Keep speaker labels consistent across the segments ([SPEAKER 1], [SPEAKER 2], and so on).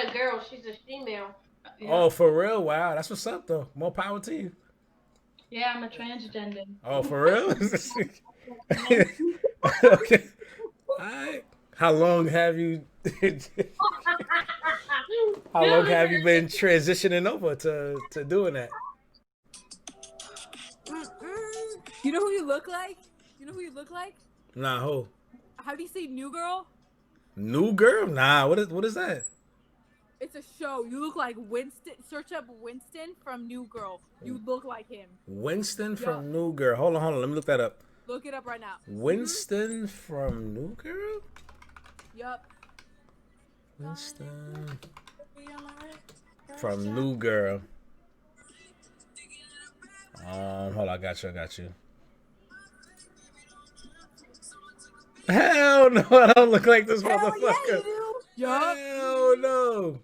[SPEAKER 1] a girl. She's a female.
[SPEAKER 2] Yeah.
[SPEAKER 3] Oh, for real? Wow, that's what's up though. More power to you.
[SPEAKER 2] Yeah, I'm a transgender.
[SPEAKER 3] Oh, for real? Okay. All right. How long have you? How long have you been transitioning over to doing that?
[SPEAKER 4] You know who you look like? You know who you look like?
[SPEAKER 3] Nah, who?
[SPEAKER 4] How do you say new girl?
[SPEAKER 3] New girl? Nah, what is that?
[SPEAKER 4] It's a show. You look like Winston. Search up Winston from New Girl. You look like him.
[SPEAKER 3] Winston from New Girl. Hold on. Let me look that up.
[SPEAKER 4] Look it up right now.
[SPEAKER 3] Winston from New Girl?
[SPEAKER 4] Yup.
[SPEAKER 3] Winston from New Girl. Hold on, I got you. Hell no, I don't look like this motherfucker.
[SPEAKER 4] Yeah, you do. Yup.
[SPEAKER 3] Hell no.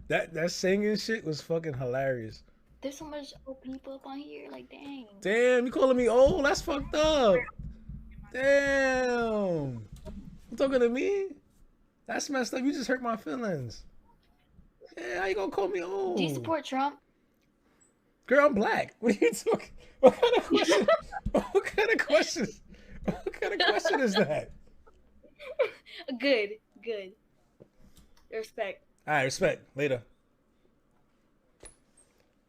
[SPEAKER 3] That singing shit was fucking hilarious.
[SPEAKER 5] There's so much old people up on here. Like, dang.
[SPEAKER 3] Damn, you calling me old? That's fucked up. Damn. You talking to me? That's messed up. You just hurt my feelings. Yeah, how you gonna call me old?
[SPEAKER 5] Do you support Trump?
[SPEAKER 3] Girl, I'm black. What are you talking? What kind of question? What kind of questions? What kind of question is that?
[SPEAKER 5] Good. Respect.
[SPEAKER 3] All right, respect. Later.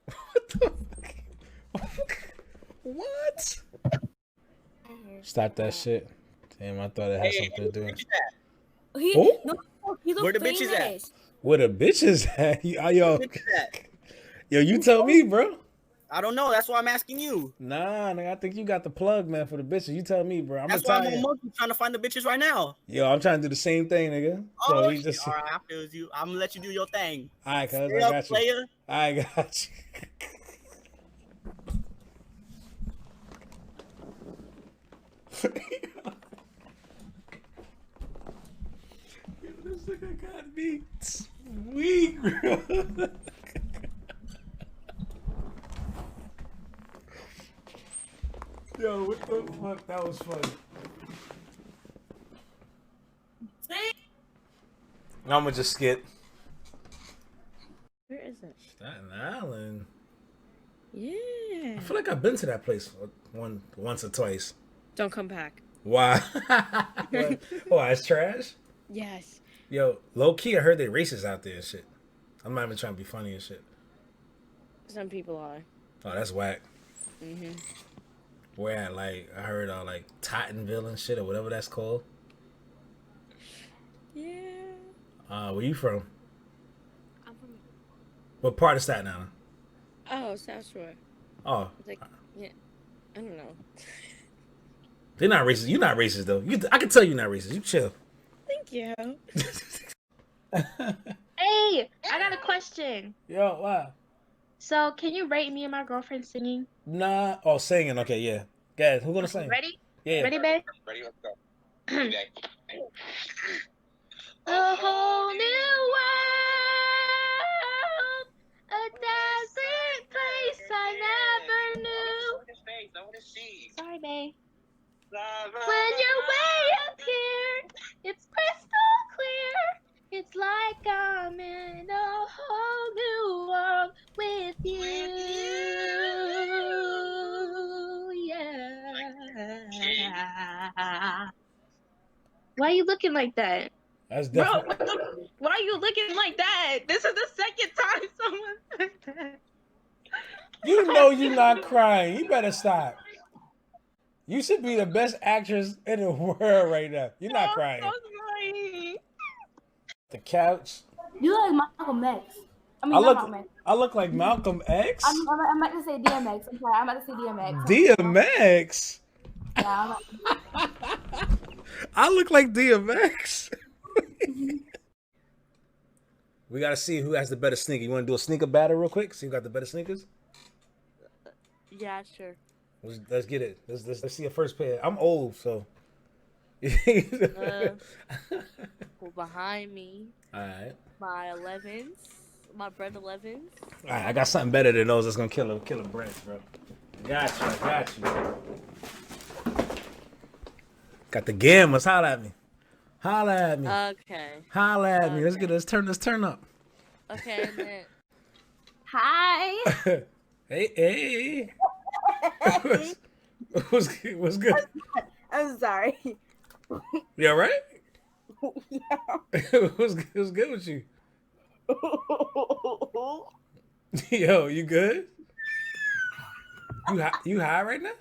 [SPEAKER 3] What the fuck? What? Stop that shit. Damn, I thought it had something to do.
[SPEAKER 6] Where the bitches at?
[SPEAKER 3] Where the bitches at? Yo, you tell me, bro.
[SPEAKER 6] I don't know. That's why I'm asking you.
[SPEAKER 3] Nah, nigga, I think you got the plug, man, for the bitches. You tell me, bro.
[SPEAKER 6] That's why I'm on Monkey trying to find the bitches right now.
[SPEAKER 3] Yo, I'm trying to do the same thing, nigga. So
[SPEAKER 6] Oh,
[SPEAKER 3] we just...
[SPEAKER 6] all right, I feel you. I'm gonna let you do your thing.
[SPEAKER 3] All right, cuz, I
[SPEAKER 6] Stay up,
[SPEAKER 3] got you.
[SPEAKER 6] player.
[SPEAKER 3] I got you. This nigga got me sweet, bro. Yo, what the fuck? That was funny. I'ma just skip.
[SPEAKER 7] Where is it?
[SPEAKER 3] Staten Island.
[SPEAKER 7] Yeah.
[SPEAKER 3] I feel like I've been to that place once or twice.
[SPEAKER 7] Don't come back.
[SPEAKER 3] Why? Why? It's trash?
[SPEAKER 7] Yes.
[SPEAKER 3] Yo, low key, I heard they racist out there and shit. I'm not even trying to be funny and shit.
[SPEAKER 7] Some people are.
[SPEAKER 3] Oh, that's whack.
[SPEAKER 7] Mm-hmm.
[SPEAKER 3] Where at, like, I heard like Tottenville and shit or whatever that's called.
[SPEAKER 7] Yeah.
[SPEAKER 3] Where you from?
[SPEAKER 7] I'm from.
[SPEAKER 3] What part of Staten Island?
[SPEAKER 7] Oh, South Shore.
[SPEAKER 3] Oh.
[SPEAKER 7] Like, yeah. I don't know.
[SPEAKER 3] They're not racist. You're not racist, though. I can tell you're not racist. You chill.
[SPEAKER 7] Thank you.
[SPEAKER 8] Hey, I got a question.
[SPEAKER 3] Yo, wow.
[SPEAKER 8] So, can you rate me and my girlfriend singing?
[SPEAKER 3] Nah. Oh, singing. Okay, yeah. Go ahead. Who's gonna sing?
[SPEAKER 8] Ready?
[SPEAKER 3] Yeah.
[SPEAKER 8] Ready, babe?
[SPEAKER 9] Ready, let's go.
[SPEAKER 8] A whole new world, a dazzling place I never knew. Sorry, babe. When you're way up here, it's crystal clear. It's like I'm in a whole new world with you. Yeah. Why are you looking like that?
[SPEAKER 3] That's
[SPEAKER 8] Bro,
[SPEAKER 3] definitely.
[SPEAKER 8] why are you looking like that? This is the second time someone said that.
[SPEAKER 3] You know you're not crying. You better stop. You should be the best actress in the world right now. You're not crying.
[SPEAKER 8] I'm so sorry.
[SPEAKER 3] The couch.
[SPEAKER 10] You look like Malcolm X. I mean, not Malcolm X.
[SPEAKER 3] I look like Malcolm X.
[SPEAKER 10] I'm about to say DMX. I'm sorry. I'm about to say DMX.
[SPEAKER 3] DMX.
[SPEAKER 10] Yeah.
[SPEAKER 3] I look like DMX. We gotta see who has the better sneaker. You want to do a sneaker battle real quick? See who got the better sneakers?
[SPEAKER 7] Yeah, sure.
[SPEAKER 3] Let's get it. Let's see a first pair. I'm old, so.
[SPEAKER 7] Well, behind me.
[SPEAKER 3] All right.
[SPEAKER 7] My 11s. My bread 11s.
[SPEAKER 3] All right, I got something better than those that's gonna kill a branch, bro. Got you. Got the gammas. Holla at me. Holla at me.
[SPEAKER 7] Okay.
[SPEAKER 3] Holla at me. Let's
[SPEAKER 7] Okay.
[SPEAKER 3] get let's turn up.
[SPEAKER 7] Okay, and then
[SPEAKER 10] Hi.
[SPEAKER 3] Hey. What's good?
[SPEAKER 4] I'm sorry.
[SPEAKER 3] You all right?
[SPEAKER 4] Yeah.
[SPEAKER 3] what's good with you? Yo, you good? You high right now?